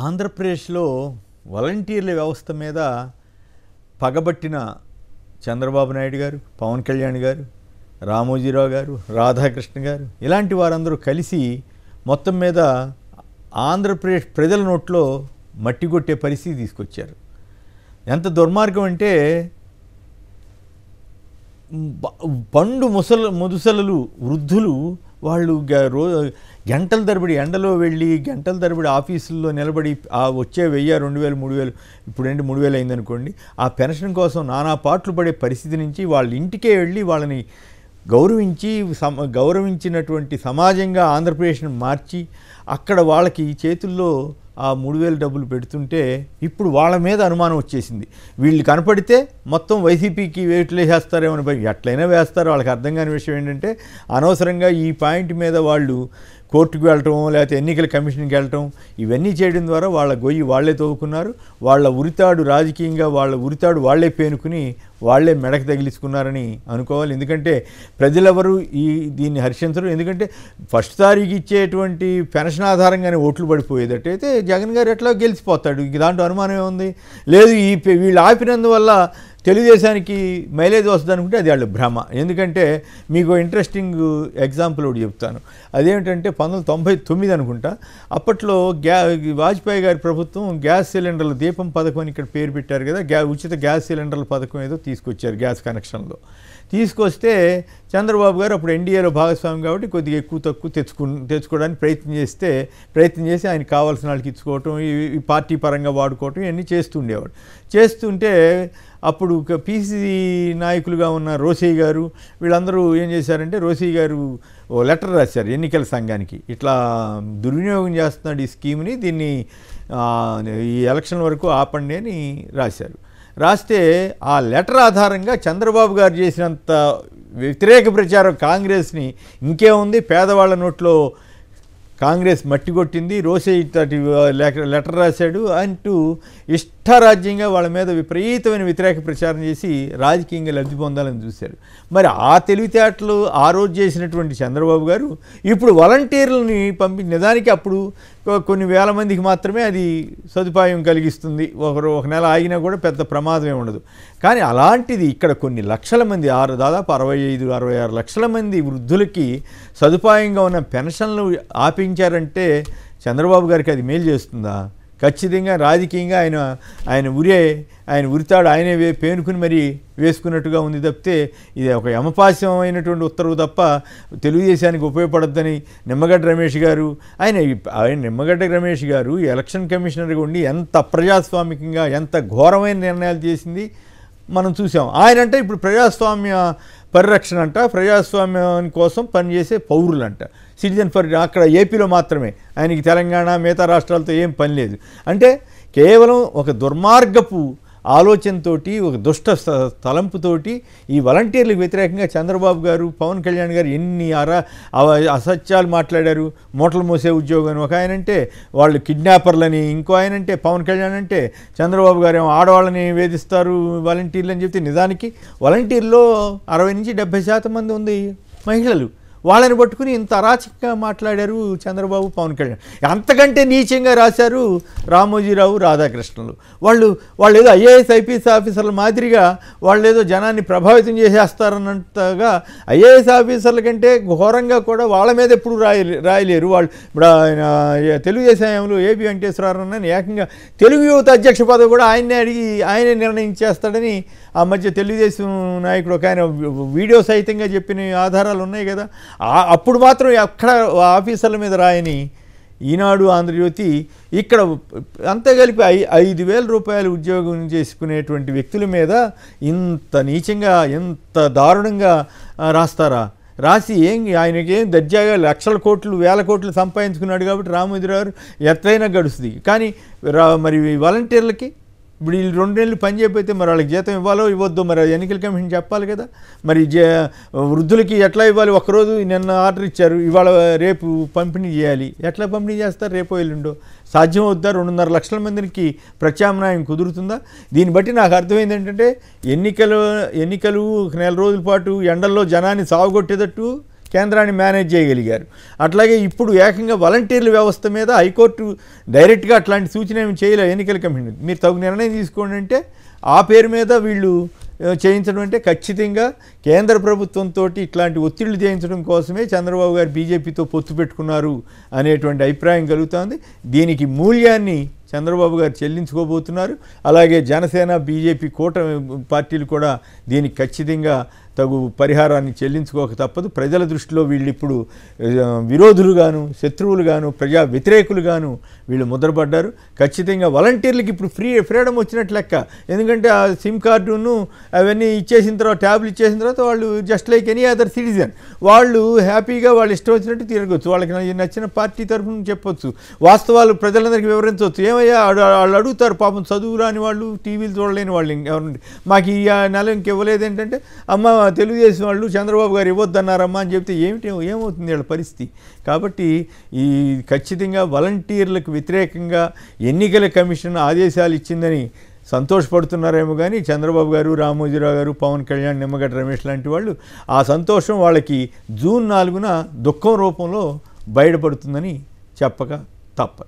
ఆంధ్రప్రదేశ్లో వాలంటీర్ల వ్యవస్థ మీద పగబట్టిన చంద్రబాబు నాయుడు గారు, పవన్ కళ్యాణ్ గారు, రామోజీరావు గారు, రాధాకృష్ణ గారు ఇలాంటి వారందరూ కలిసి మొత్తం మీద ఆంధ్రప్రదేశ్ ప్రజల నోట్లో మట్టి కొట్టే పరిస్థితి తీసుకొచ్చారు. ఎంత దుర్మార్గం అంటే పండు ముదుసలలు వృద్ధులు వాళ్ళు గంటల తరబడి ఎండలో వెళ్ళి గంటల తరబడి ఆఫీసుల్లో నిలబడి వచ్చే 1000, 2000, 3000 ఇప్పుడంటే 3000 అయిందనుకోండి, ఆ పెన్షన్ కోసం నానా పాట్లు పడే పరిస్థితి నుంచి వాళ్ళ ఇంటికే వెళ్ళి వాళ్ళని గౌరవించినటువంటి సమాజంగా ఆంధ్రప్రదేశ్ని మార్చి అక్కడ వాళ్ళకి చేతుల్లో ఆ 3000 డబ్బులు పెడుతుంటే ఇప్పుడు వాళ్ళ మీద అనుమానం వచ్చేసింది. వీళ్ళు కనపడితే మొత్తం వైసీపీకి వేట్లు వేసేస్తారేమని భయం. ఎట్లయినా వేస్తారు. వాళ్ళకి అర్థం కాని విషయం ఏంటంటే అనవసరంగా ఈ పాయింట్ మీద వాళ్ళు కోర్టుకు వెళ్ళటం లేకపోతే ఎన్నికల కమిషన్కి వెళ్ళటం ఇవన్నీ చేయడం ద్వారా వాళ్ళ గొయ్యి వాళ్లే తవ్వుకున్నారు. వాళ్ళ ఉరితాడు రాజకీయంగా వాళ్ళ ఉరితాడు వాళ్లే పేనుకుని వాళ్లే మెడకు తగిలించుకున్నారని అనుకోవాలి. ఎందుకంటే ప్రజలెవరు దీన్ని హర్షించరు. ఎందుకంటే ఫస్ట్ తారీఖు ఇచ్చేటువంటి పెన్షన్ ఆధారంగానే ఓట్లు పడిపోయేటట్టయితే జగన్ గారు ఎట్లా గెలిచిపోతాడు. దాంట్లో అనుమానం ఉంది. లేదు వీళ్ళు ఆపినందువల్ల తెలుగుదేశానికి మైలేజ్ వస్తుంది అనుకుంటే అది వాళ్ళ భ్రమ. ఎందుకంటే మీకు ఇంట్రెస్టింగ్ ఎగ్జాంపుల్ ఒకటి చెప్తాను. అదేమిటంటే 1999 అనుకుంటా, అప్పట్లో వాజ్పేయి గారి ప్రభుత్వం గ్యాస్ సిలిండర్లు దీపం పథకం అని ఇక్కడ పేరు పెట్టారు కదా, ఉచిత గ్యాస్ సిలిండర్ల పథకం ఏదో తీసుకొచ్చారు గ్యాస్ కనెక్షన్లో. తీసుకొస్తే చంద్రబాబు గారు అప్పుడు ఎన్డీఏలో భాగస్వామి కాబట్టి కొద్దిగా ఎక్కువ తక్కువ తెచ్చుకోవడానికి ప్రయత్నం చేసి ఆయనకు కావాల్సిన వాళ్ళకి ఇచ్చుకోవటం, ఈ పార్టీ పరంగా వాడుకోవటం ఇవన్నీ చేస్తుంటే అప్పుడు పీసీ నాయకులుగా ఉన్న రోసయ్య గారు వీళ్ళందరూ ఏం చేశారంటే, రోసయ్య గారు ఓ లెటర్ రాశారు ఎన్నికల సంఘానికి, ఇట్లా దుర్వినియోగం చేస్తున్నాడు ఈ స్కీమ్ని, దీన్ని ఈ ఎలక్షన్ వరకు ఆపండి అని రాశారు. రాస్తే ఆ లెటర్ ఆధారంగా చంద్రబాబు గారు చేసినంత వ్యతిరేక ప్రచారం కాంగ్రెస్ని ఇంకేముంది, పేదవాళ్ళ నోట్లో కాంగ్రెస్ మట్టి కొట్టింది, రోసయ్య లెటర్ రాశాడు అంటూ ఇష్టారాజ్యంగా వాళ్ళ మీద విపరీతమైన వ్యతిరేక ప్రచారం చేసి రాజకీయంగా లబ్ధి పొందాలని చూశారు. మరి ఆ తెలివితేటలు ఆ రోజు చేసినటువంటి చంద్రబాబు గారు ఇప్పుడు వాలంటీర్లని నిజానికి అప్పుడు కొన్ని వేల మందికి మాత్రమే అది సదుపాయం కలిగిస్తుంది. ఒక నెల ఆగినా కూడా పెద్ద ప్రమాదమే ఉండదు. కానీ అలాంటిది ఇక్కడ కొన్ని లక్షల మంది, దాదాపు 65-66 లక్షల మంది వృద్ధులకి సదుపాయంగా ఉన్న పెన్షన్లు ఆపించారంటే చంద్రబాబు గారికి అది మేలు చేస్తుందా? ఖచ్చితంగా రాజకీయంగా ఆయన ఉరితాడు ఆయనే పేనుకుని మరి వేసుకున్నట్టుగా ఉంది తప్పితే ఇది ఒక యమపాశమైనటువంటి ఉత్తర్వు తప్ప తెలుగుదేశానికి ఉపయోగపడద్దని నిమ్మగడ్డ రమేష్ గారు ఎలక్షన్ కమిషనర్గా ఉండి ఎంత అప్రజాస్వామికంగా ఎంత ఘోరమైన నిర్ణయాలు చేసింది మనం చూసాం. ఆయనంటే ఇప్పుడు ప్రజాస్వామ్య పరిరక్షణ అంట, ప్రజాస్వామ్యం కోసం పనిచేసే పౌరులంట, సిటిజన్ ఫర్, అక్కడ ఏపీలో మాత్రమే, ఆయనకి తెలంగాణ మిగతా రాష్ట్రాలతో ఏం పని లేదు. అంటే కేవలం ఒక దుర్మార్గపు ఆలోచనతోటి, ఒక దుష్ట తలంపుతోటి ఈ వాలంటీర్లకు వ్యతిరేకంగా చంద్రబాబు గారు, పవన్ కళ్యాణ్ గారు ఎన్ని అసత్యాలు మాట్లాడారు. మూటలు మోసే ఉద్యోగం ఒక ఆయనంటే, వాళ్ళు కిడ్నాపర్లని ఇంకో ఆయనంటే, పవన్ కళ్యాణ్ అంటే చంద్రబాబు గారు ఏమో ఆడవాళ్ళని వేధిస్తారు వాలంటీర్లు అని చెప్తే, నిజానికి వాలంటీర్లో 60-70% మంది ఉంది మహిళలు. వాళ్ళని పట్టుకుని ఇంత అరాచకంగా మాట్లాడారు చంద్రబాబు, పవన్ కళ్యాణ్. అంతకంటే నీచంగా రాశారు రామోజీరావు, రాధాకృష్ణలు. వాళ్ళు ఏదో ఐఏఎస్ ఐపీఎస్ ఆఫీసర్ల మాదిరిగా వాళ్ళు ఏదో జనాన్ని ప్రభావితం చేసేస్తారన్నంతగా ఐఏఎస్ ఆఫీసర్ల కంటే ఘోరంగా కూడా వాళ్ళ మీద ఎప్పుడు రాయలేరు వాళ్ళు. ఇప్పుడు ఆయన తెలుగుదేశంలో ఏపీ వెంకటేశ్వరరావు ఏకంగా తెలుగు యువత అధ్యక్ష పదవి కూడా ఆయనే నిర్ణయించేస్తాడని ఆ మధ్య తెలుగుదేశం నాయకుడు ఒక ఆయన వీడియో సహితంగా చెప్పిన ఆధారాలు ఉన్నాయి కదా. అప్పుడు మాత్రం ఎక్కడ ఆఫీసర్ల మీద రాయని ఈనాడు, ఆంధ్రజ్యోతి ఇక్కడ అంతా కలిపి 5,000 రూపాయలు ఉద్యోగం చేసుకునేటువంటి వ్యక్తుల మీద ఇంత నీచంగా ఎంత దారుణంగా రాస్తారా? రాసి ఆయనకేం దర్జాగా లక్షల కోట్లు 1000 కోట్లు సంపాదించుకున్నాడు కాబట్టి రామోజీరావు ఎట్లయినా గడుస్తుంది. కానీ మరి వాలంటీర్లకి ఇప్పుడు వీళ్ళు 2 నెలలు పని చేయకపోతే మరి వాళ్ళకి జీతం ఇవ్వాలో ఇవ్వద్దో మరి ఎన్నికల కమిషన్ చెప్పాలి కదా. మరి వృద్ధులకి ఎట్లా ఇవ్వాలి? ఒకరోజు నిన్న ఆర్డర్ ఇచ్చారు, ఇవాళ రేపు పంపిణీ చేయాలి. ఎట్లా పంపిణీ చేస్తారు? రేపో ఎల్లుండో సాధ్యం అవుద్దా? 2.5 లక్షల మందికి ప్రత్యామ్నాయం కుదురుతుందా? దీన్ని బట్టి నాకు అర్థమైంది ఏంటంటే ఎన్నికలు 1 నెల రోజుల పాటు ఎండల్లో జనాన్ని సాగుగొట్టేటట్టు కేంద్రాన్ని మేనేజ్ చేయగలిగారు. అట్లాగే ఇప్పుడు ఏకంగా వాలంటీర్ల వ్యవస్థ మీద హైకోర్టు డైరెక్ట్గా అట్లాంటి సూచన ఏమి చేయలేదు ఎన్నికల కమిషన్. మీరు తగు నిర్ణయం తీసుకోండి అంటే ఆ పేరు మీద వీళ్ళు చేయించడం అంటే ఖచ్చితంగా కేంద్ర ప్రభుత్వంతో ఇట్లాంటి ఒత్తిళ్లు చేయించడం కోసమే చంద్రబాబు గారు బీజేపీతో పొత్తు పెట్టుకున్నారు అనేటువంటి అభిప్రాయం కలుగుతోంది. దీనికి మూల్యాన్ని చంద్రబాబు గారు చెల్లించుకోబోతున్నారు. అలాగే జనసేన బీజేపీ కూటమి పార్టీలు కూడా దీనికి ఖచ్చితంగా తగు పరిహారాన్ని చెల్లించుకోక తప్పదు. ప్రజల దృష్టిలో వీళ్ళు ఇప్పుడు విరోధులుగాను, శత్రువులుగాను, ప్రజా వ్యతిరేకులుగాను వీళ్ళు ముద్రపడ్డారు. ఖచ్చితంగా వాలంటీర్లకి ఇప్పుడు ఫ్రీడమ్ వచ్చినట్లు లెక్క. ఎందుకంటే ఆ సిమ్ కార్డును అవన్నీ ఇచ్చేసిన తర్వాత, ట్యాబ్లు ఇచ్చేసిన తర్వాత వాళ్ళు just like any other citizen, వాళ్ళు హ్యాపీగా వాళ్ళు ఇష్టం వచ్చినట్టు తిరగచ్చు. వాళ్ళకి నచ్చిన పార్టీ తరఫున చెప్పొచ్చు, వాస్తవాలు ప్రజలందరికీ వివరించవచ్చు. ఏమయ్యా వాళ్ళు అడుగుతారు పాపం, చదువు రాని వాళ్ళు, టీవీలు చూడలేని వాళ్ళు, ఎవరండి మాకు ఈ నెల ఇంకివ్వలేదు ఏంటంటే, అమ్మ తెలుగుదేశం వాళ్ళు చంద్రబాబు గారు ఇవ్వద్దన్నారమ్మా అని చెప్తే ఏమవుతుంది వీళ్ళ పరిస్థితి. కాబట్టి ఈ ఖచ్చితంగా వాలంటీర్లకు వ్యతిరేకంగా ఎన్నికల కమిషన్ ఆదేశాలు ఇచ్చిందని సంతోషపడుతున్నారేమో కానీ చంద్రబాబు గారు, రామోజీరావు గారు, పవన్ కళ్యాణ్, నిమ్మగడ్డ రమేష్ లాంటి వాళ్ళు ఆ సంతోషం వాళ్ళకి జూన్ 4న దుఃఖం రూపంలో బయటపడుతుందని చెప్పక తప్పదు.